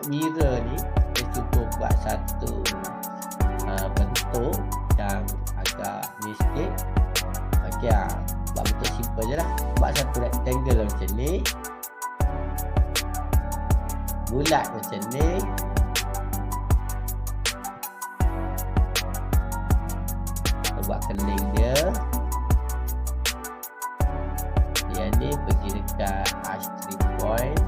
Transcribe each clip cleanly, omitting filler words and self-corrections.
mirror ni kita cuba buat satu bentuk yang agak mistik. Okey, buat bentuk simple je lah. Buat satu rectangle macam ni, bulat macam ni. Kita buat kening dia. Yang ni pergi dekat arch 3 point.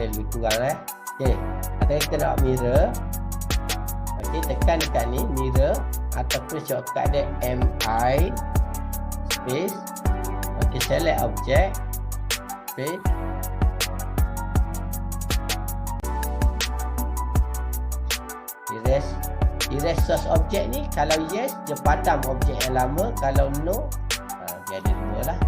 Lebih kurang okey, atau kita nak mirror. Okey, tekan dekat ni mirror ataupun shortcut dia MI space. Okey, select object space. Erase source object ni, kalau yes dia padam objek yang lama, kalau no dia ada dua lah.